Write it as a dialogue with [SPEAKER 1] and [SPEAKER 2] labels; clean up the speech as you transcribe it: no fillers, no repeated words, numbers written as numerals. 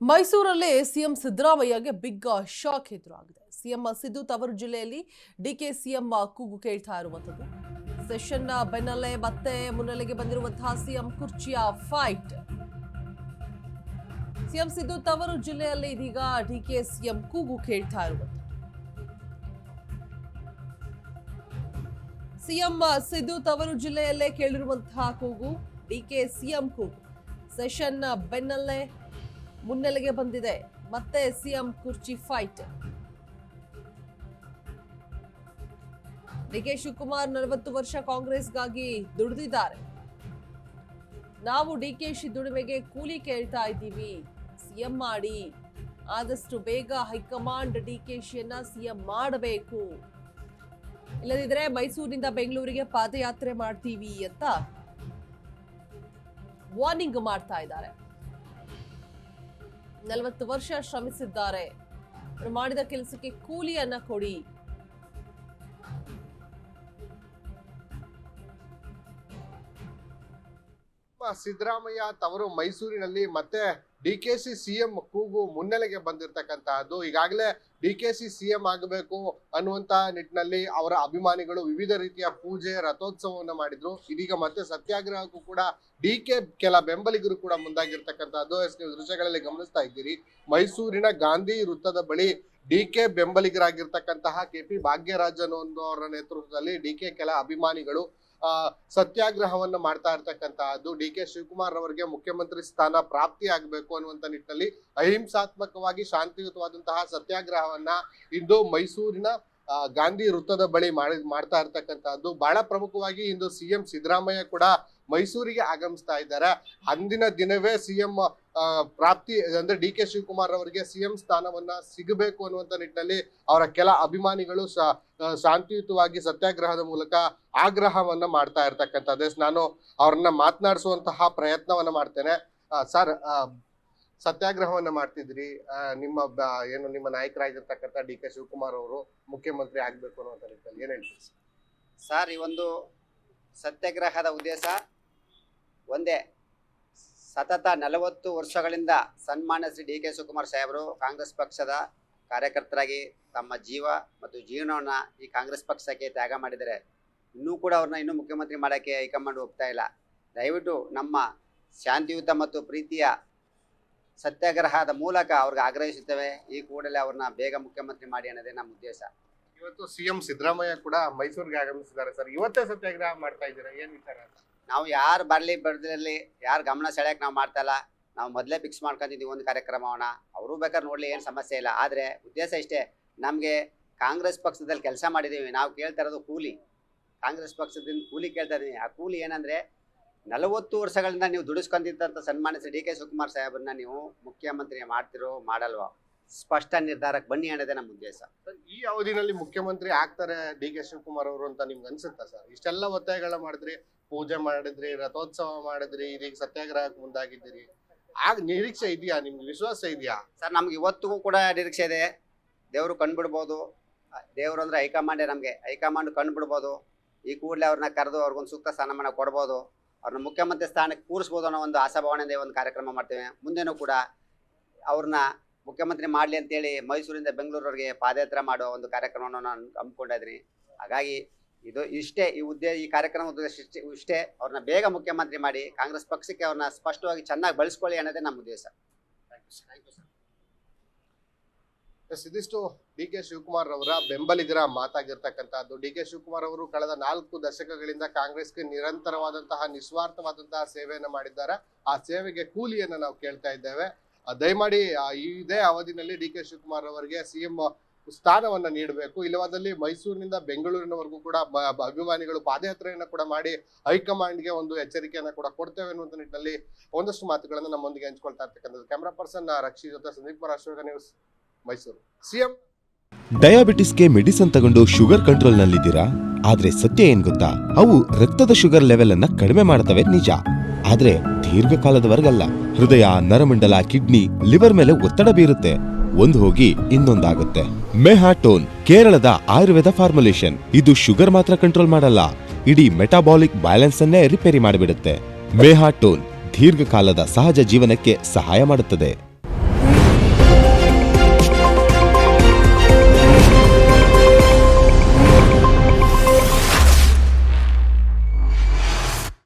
[SPEAKER 1] ಮೈಸೂರಲ್ಲಿ CM ಸಿದ್ದರಾಮಯ್ಯಗೆ big shock ಎದುರಾಗಿದೆ. CM Siddu ತವರು ಜಿಲ್ಲೆಯಲ್ಲಿ ಡಿಕೆ ಸಿಎಂ ಕೂಗು ಕೇಳ್ತಾ ಇರುವಂತದ್ದು. ಸೆಷನ್ ಬೆನ್ನಲ್ಲೇ ಮತ್ತೆ ಮುನ್ನೆಲೆಗೆ ಬಂದಿರುವಂತಹ ಸಿಎಂ ಕುರ್ಚಿಯ ಫೈಟ್. ಸಿಎಂ ಸಿದ್ದು ತವರು ಜಿಲ್ಲೆಯಲ್ಲಿ ಇದೀಗ ಡಿಕೆ ಸಿಎಂ ಕೂಗು ಕೇಳ್ತಾ ಇರುವಂತದ್ದು. ಸಿಎಂ ಸಿದ್ದು ತವರು ಜಿಲ್ಲೆಯಲ್ಲೇ ಕೇಳಿರುವಂತಹ ಕೂಗು ಡಿಕೆ ಸಿಎಂ ಕೂಗು. ಸೆಷನ್ ಬೆನ್ನಲ್ಲೇ ಮುನ್ನೆಲೆಗೆ ಬಂದಿದೆ ಮತ್ತೆ ಸಿಎಂ ಕುರ್ಚಿ ಫೈಟ್. ಡಿಕೆ ಶಿವಕುಮಾರ್ 40 ವರ್ಷ ಕಾಂಗ್ರೆಸ್ಗಾಗಿ ದುಡಿದಿದ್ದಾರೆ. ನಾವು ಡಿಕೆಶಿ ದುಡಿಮೆಗೆ ಕೂಲಿ ಕೇಳ್ತಾ ಇದ್ದೀವಿ, ಸಿಎಂ ಮಾಡಿ, ಆದಷ್ಟು ಬೇಗ ಹೈಕಮಾಂಡ್ ಡಿಕೆಶಿಯನ್ನ ಸಿಎಂ ಮಾಡಬೇಕು, ಇಲ್ಲದಿದ್ರೆ ಮೈಸೂರಿನಿಂದ ಬೆಂಗಳೂರಿಗೆ ಪಾದಯಾತ್ರೆ ಮಾಡ್ತೀವಿ ಅಂತ ವಾರ್ನಿಂಗ್ ಮಾಡ್ತಾ ಇದ್ದಾರೆ. 40 ವರ್ಷ ಶ್ರಮಿಸಿದ್ದಾರೆ, ಮಾಡಿದ ಕೆಲಸಕ್ಕೆ ಕೂಲಿಯನ್ನ ಕೊಡಿ.
[SPEAKER 2] ಸಿದ್ದರಾಮಯ್ಯ ತವರು ಮೈಸೂರಿನಲ್ಲಿ ಮತ್ತೆ ಡಿಕೆಶಿ ಸಿಎಂ ಕೂಗು ಮುನ್ನೆಲೆಗೆ ಬಂದಿರತಕ್ಕಂತಹದ್ದು. ಈಗಾಗಲೇ ಡಿಕೆಶಿ ಸಿಎಂ ಆಗಬೇಕು ಅನ್ನುವಂತ ನಿಟ್ಟಿನಲ್ಲಿ ಅವರ ಅಭಿಮಾನಿಗಳು ವಿವಿಧ ರೀತಿಯ ಪೂಜೆ ರಥೋತ್ಸವವನ್ನು ಮಾಡಿದ್ರು. ಇದೀಗ ಮತ್ತೆ ಸತ್ಯಾಗ್ರಹಕ್ಕೂ ಕೂಡ ಡಿಕೆ ಕೆಲ ಬೆಂಬಲಿಗರು ಕೂಡ ಮುಂದಾಗಿರ್ತಕ್ಕಂಥದ್ದು. ನೀವು ದೃಶ್ಯಗಳಲ್ಲಿ ಗಮನಿಸ್ತಾ ಇದ್ದೀರಿ, ಮೈಸೂರಿನ ಗಾಂಧಿ ವೃತ್ತದ ಬಳಿ ಡಿಕೆ ಬೆಂಬಲಿಗರಾಗಿರ್ತಕ್ಕಂತಹ ಕೆಪಿ ಭಾಗ್ಯರಾಜ್ ಅನ್ನುವವರ ನೇತೃತ್ವದಲ್ಲಿ ಡಿಕೆ ಕೆಲ ಅಭಿಮಾನಿಗಳು ಸತ್ಯಾಗ್ರಹವನ್ನು ಮಾಡ್ತಾ ಇರ್ತಕ್ಕಂತಹದ್ದು. ಡಿಕೆ ಶಿವಕುಮಾರ್ ಅವರಿಗೆ ಮುಖ್ಯಮಂತ್ರಿ ಸ್ಥಾನ ಪ್ರಾಪ್ತಿ ಆಗಬೇಕು ಅನ್ನುವಂತ ನಿಟ್ಟಿನಲ್ಲಿ ಅಹಿಂಸಾತ್ಮಕವಾಗಿ ಶಾಂತಿಯುತವಾದಂತಹ ಸತ್ಯಾಗ್ರಹವನ್ನ ಇಂದು ಮೈಸೂರಿನ ಗಾಂಧಿ ವೃತ್ತದ ಬಳಿ ಮಾಡ್ತಾ ಇರ್ತಕ್ಕಂತಹದ್ದು. ಬಹಳ ಪ್ರಮುಖವಾಗಿ ಇಂದು ಸಿಎಂ ಸಿದ್ದರಾಮಯ್ಯ ಕೂಡ ಮೈಸೂರಿಗೆ ಆಗಮಿಸ್ತಾ ಇದ್ದಾರೆ. ಅಂದಿನ ದಿನವೇ ಸಿಎಂ ಪ್ರಾಪ್ತಿ ಅಂದ್ರೆ ಡಿಕೆ ಶಿವಕುಮಾರ್ ಅವರಿಗೆ ಸಿಎಂ ಸ್ಥಾನವನ್ನ ಸಿಗಬೇಕು ಅನ್ನುವಂತ ನಿಟ್ಟಿನಲ್ಲಿ ಅವರ ಕೆಲ ಅಭಿಮಾನಿಗಳು ಶಾಂತಿಯುತವಾಗಿ ಸತ್ಯಾಗ್ರಹದ ಮೂಲಕ ಆಗ್ರಹವನ್ನ ಮಾಡ್ತಾ ಇರ್ತಕ್ಕಂಥದ್ದೇ. ನಾನು ಅವ್ರನ್ನ ಮಾತನಾಡಿಸುವಂತಹ ಪ್ರಯತ್ನವನ್ನ ಮಾಡ್ತೇನೆ. ಸರ್, ಸತ್ಯಾಗ್ರಹವನ್ನ ಮಾಡ್ತಿದ್ರಿ, ನಿಮ್ಮ ನಾಯಕರಾಗಿರ್ತಕ್ಕಂಥ ಡಿಕೆ ಶಿವಕುಮಾರ್ ಅವರು ಮುಖ್ಯಮಂತ್ರಿ ಆಗ್ಬೇಕು ಅನ್ನುವಂತ ನಿಟ್ಟಿನಲ್ಲಿ ಏನ್ ಹೇಳ್ತೀರಿ
[SPEAKER 3] ಸರ್? ಈ ಒಂದು ಸತ್ಯಾಗ್ರಹದ ಉದ್ದೇಶ ಒಂದೇ, ಸತತ 40 ವರ್ಷಗಳಿಂದ ಸನ್ಮಾನ್ಯ ಶ್ರೀ ಡಿ ಕೆ ಶಿವಕುಮಾರ್ ಸಾಹೇಬರು ಕಾಂಗ್ರೆಸ್ ಪಕ್ಷದ ಕಾರ್ಯಕರ್ತರಾಗಿ ತಮ್ಮ ಜೀವ ಮತ್ತು ಜೀವನವನ್ನು ಈ ಕಾಂಗ್ರೆಸ್ ಪಕ್ಷಕ್ಕೆ ತ್ಯಾಗ ಮಾಡಿದರೆ ಇನ್ನೂ ಕೂಡ ಅವ್ರನ್ನ ಮುಖ್ಯಮಂತ್ರಿ ಮಾಡೋಕ್ಕೆ ಹೈಕಮಾಂಡ್ ಹೋಗ್ತಾ ಇಲ್ಲ. ದಯವಿಟ್ಟು ನಮ್ಮ ಶಾಂತಿಯುತ ಮತ್ತು ಪ್ರೀತಿಯ ಸತ್ಯಾಗ್ರಹದ ಮೂಲಕ ಅವ್ರಿಗೆ ಆಗ್ರಹಿಸುತ್ತೇವೆ, ಈ ಕೂಡಲೇ ಅವ್ರನ್ನ ಬೇಗ ಮುಖ್ಯಮಂತ್ರಿ ಮಾಡಿ ಅನ್ನೋದೇ ನಮ್ಮ ಉದ್ದೇಶ.
[SPEAKER 2] ಇವತ್ತು ಸಿಎಂ ಸಿದ್ದರಾಮಯ್ಯ ಕೂಡ ಮೈಸೂರಿಗೆ ಆಗಮಿಸಿದ್ದಾರೆ ಸರ್, ಇವತ್ತೇ ಸತ್ಯಾಗ್ರಹ ಮಾಡ್ತಾ ಇದ್ದೀರಾ, ಏನ್ ವಿಚಾರ?
[SPEAKER 3] ನಾವು ಯಾರು ಬರಲಿ ಬರದಿರಲಿ, ಯಾರು ಗಮನ ಸೆಳೆಯಕ್ಕೆ ನಾವು ಮಾಡ್ತಾ ಇಲ್ಲ. ನಾವು ಮೊದಲೇ ಫಿಕ್ಸ್ ಮಾಡ್ಕೊಂಡಿದ್ದೀವಿ ಒಂದು ಕಾರ್ಯಕ್ರಮವನ್ನ, ಅವರು ಬೇಕಾದ್ರೆ ನೋಡಲಿ, ಏನು ಸಮಸ್ಯೆ ಇಲ್ಲ. ಆದರೆ ಉದ್ದೇಶ ಇಷ್ಟೇ, ನಮಗೆ ಕಾಂಗ್ರೆಸ್ ಪಕ್ಷದಲ್ಲಿ ಕೆಲಸ ಮಾಡಿದ್ದೀವಿ, ನಾವು ಕೇಳ್ತಾ ಇರೋದು ಕೂಲಿ. ಕಾಂಗ್ರೆಸ್ ಪಕ್ಷದಿಂದ ಕೂಲಿ ಕೇಳ್ತಾ ಇದ್ದೀವಿ. ಆ ಕೂಲಿ ಏನಂದರೆ 40 ವರ್ಷಗಳಿಂದ ನೀವು ದುಡಿಸ್ಕೊಂಡಿದ್ದಂಥ ಸನ್ಮಾನ್ಯ ಶ್ರೀ ಡಿ ಕೆ ಶಿವಕುಮಾರ್ ಸಾಹೇಬರನ್ನ ನೀವು ಮುಖ್ಯಮಂತ್ರಿ ಮಾಡ್ತಿರೋ ಮಾಡಲ್ವೋ ಸ್ಪಷ್ಟ ನಿರ್ಧಾರಕ್ಕೆ ಬನ್ನಿ ಅನ್ನೋದೇ ನಮ್ಮ ಉದ್ದೇಶ.
[SPEAKER 2] ಈ ಅವಧಿನಲ್ಲಿ ಮುಖ್ಯಮಂತ್ರಿ ಆಗ್ತಾರೆ ಡಿ ಕೆ ಶಿವಕುಮಾರ್ ಅವರು ಅಂತ ನಿಮ್ಗೆ ಅನ್ಸುತ್ತಾ ಸರ್? ಇಷ್ಟೆಲ್ಲ ಒತ್ತಾಯಗಳ ಮಾಡಿದ್ರಿ, ಪೂಜೆ ಮಾಡಿದ್ರಿ, ರಥೋತ್ಸವ ಮಾಡಿದ್ರಿ, ಇದೀಗ ಸತ್ಯಾಗ್ರಹಕ್ಕೆ ಮುಂದಾಗಿದ್ದೀರಿ, ಆಗ ನಿರೀಕ್ಷೆ ಇದೆಯಾ, ನಿಮ್ಗೆ ವಿಶ್ವಾಸ ಇದೆಯಾ
[SPEAKER 3] ಸರ್? ನಮ್ಗೆ ಇವತ್ತಿಗೂ ಕೂಡ ನಿರೀಕ್ಷೆ ಇದೆ. ದೇವರು ಕಂಡುಬಿಡ್ಬೋದು, ದೇವರು ಅಂದ್ರೆ ಹೈಕಮಾಂಡೇ, ನಮಗೆ ಹೈಕಮಾಂಡ್ ಕಂಡುಬಿಡ್ಬೋದು. ಈ ಕೂಡಲೇ ಅವ್ರನ್ನ ಕರೆದು ಅವ್ರಿಗೊಂದು ಸೂಕ್ತ ಸ್ಥಾನಮಾನ ಕೊಡ್ಬೋದು, ಅವ್ರನ್ನ ಮುಖ್ಯಮಂತ್ರಿ ಸ್ಥಾನಕ್ಕೆ ಕೂರಿಸ್ಬೋದು ಅನ್ನೋ ಒಂದು ಆಶಾಭಾವನೆಯಿಂದ ಒಂದು ಕಾರ್ಯಕ್ರಮ ಮಾಡ್ತೇವೆ. ಮುಂದೆನೂ ಕೂಡ ಅವ್ರನ್ನ ಮುಖ್ಯಮಂತ್ರಿ ಮಾಡಲಿ ಅಂತೇಳಿ ಮೈಸೂರಿಂದ ಬೆಂಗಳೂರವರೆಗೆ ಪಾದಯಾತ್ರೆ ಮಾಡೋ ಒಂದು ಕಾರ್ಯಕ್ರಮವನ್ನು ನಾನು ಹಮ್ಮಿಕೊಂಡಿದ್ದೀನಿ. ಹಾಗಾಗಿ ಈ ಕಾರ್ಯಕ್ರಮ ಇಷ್ಟೇ, ಅವ್ರನ್ನ ಬೇಗ ಮುಖ್ಯಮಂತ್ರಿ ಮಾಡಿ ಕಾಂಗ್ರೆಸ್ ಪಕ್ಷಕ್ಕೆ ಅವ್ರನ್ನ ಸ್ಪಷ್ಟವಾಗಿ ಚೆನ್ನಾಗಿ ಬಳಸ್ಕೊಳ್ಳಿ ಅನ್ನೋದೇ ನಮ್ಮ ಉದ್ದೇಶ.
[SPEAKER 2] ಇದಿಷ್ಟು ಡಿ ಕೆ ಶಿವಕುಮಾರ್ ಅವರ ಬೆಂಬಲಿಗರ ಮಾತಾಗಿರ್ತಕ್ಕಂಥದ್ದು. ಡಿ ಕೆ ಶಿವಕುಮಾರ್ ಅವರು ಕಳೆದ 4 ದಶಕಗಳಿಂದ ಕಾಂಗ್ರೆಸ್ಗೆ ನಿರಂತರವಾದಂತಹ ನಿಸ್ವಾರ್ಥವಾದಂತಹ ಸೇವೆಯನ್ನು ಮಾಡಿದ್ದಾರೆ. ಆ ಸೇವೆಗೆ ಕೂಲಿಯನ್ನು ನಾವು ಕೇಳ್ತಾ ಇದ್ದೇವೆ. ದಯಮಾಡಿ ಇದೇ ಅವಧಿನಲ್ಲಿ ಡಿ ಕೆ ಶಿವಕುಮಾರ್ ಅವರಿಗೆ ಸಿಎಂ ಸ್ಥಾನವನ್ನ ನೀಡಬೇಕು, ಇಲ್ಲವಾದಲ್ಲಿ ಮೈಸೂರಿನಿಂದ ಬೆಂಗಳೂರಿನವರೆಗೂ ಕೂಡ ಅಭಿಮಾನಿಗಳು ಪಾದಯಾತ್ರೆಯನ್ನ ಕೂಡ ಮಾಡಿ ಹೈಕಮಾಂಡ್ಗೆ ಒಂದು ಎಚ್ಚರಿಕೆಯನ್ನ ಕೂಡ ಕೊಡ್ತೇವೆ ಅನ್ನುವಂತ ನಿಟ್ಟಿನಲ್ಲಿ ಒಂದಷ್ಟು ಮಾತುಗಳನ್ನು ನಮ್ಮೊಂದಿಗೆ ಹಂಚ್ಕೊಳ್ತಾ ಇರ್ತಕ್ಕಂಥದ್ದು. ಕ್ಯಾಮರಾ ಪರ್ಸನ್ ರಕ್ಷಿ ಜೊತೆ ಸಂದೀಪ್ ಕುಮಾರ್, ಅಶೋಕ ನ್ಯೂಸ್, ಮೈಸೂರು. ಸಿಎಂ
[SPEAKER 4] ಡಯಾಬಿಟಿಸ್ಗೆ ಮೆಡಿಸಿನ್ ತಗೊಂಡು ಶುಗರ್ ಕಂಟ್ರೋಲ್ ನಲ್ಲಿದ್ದೀರಾ? ಆದ್ರೆ ಸತ್ಯ ಏನ್ ಗೊತ್ತಾ, ಅವು ರಕ್ತದ ಶುಗರ್ ಲೆವೆಲ್ ಅನ್ನ ಕಡಿಮೆ ಮಾಡ್ತವೆ ನಿಜ, ಆದ್ರೆ ದೀರ್ಘಕಾಲದವರೆಗಲ್ಲ. ಹೃದಯ, ನರಮಂಡಲ, ಕಿಡ್ನಿ, ಲಿವರ್ ಮೇಲೆ ಒತ್ತಡ ಬೀರುತ್ತೆ. ಒಂದು ಹೋಗಿ ಇನ್ನೊಂದಾಗುತ್ತೆ. ಮೆಹಾಟೋನ್ ಕೇರಳದ ಆಯುರ್ವೇದ ಫಾರ್ಮುಲೇಷನ್. ಇದು ಶುಗರ್ ಮಾತ್ರ ಕಂಟ್ರೋಲ್ ಮಾಡಲ್ಲ, ಇಡೀ ಮೆಟಾಬಾಲಿಕ್ ಬ್ಯಾಲೆನ್ಸ್ ಅನ್ನೇ ರಿಪೇರಿ ಮಾಡಿಬಿಡುತ್ತೆ. ಮೆಹಾಟೋನ್ ದೀರ್ಘಕಾಲದ ಸಹಜ ಜೀವನಕ್ಕೆ ಸಹಾಯ ಮಾಡುತ್ತದೆ.